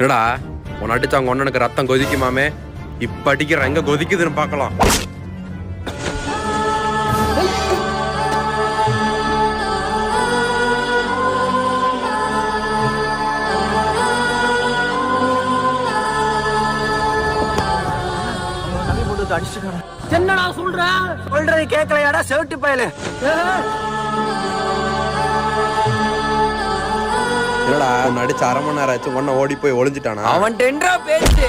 என்னடா உன் அடிச்சு அவங்க ஒன்னனுக்கு ரத்தம் கொதிக்குமாமே, இப்ப அடிக்கிற எங்க கொதிக்குதுன்னு பாக்கலாம். என்னடா சொல்றது கேட்கலையாடா செவிட்டு பயலு. என்னடா உன் அடிச்சு 1/2 மணி நேரம் ஆச்சு, ஒன்ன ஓடி போய் ஒளிஞ்சிட்டானா? அவன் டெண்டரா பேச்சு.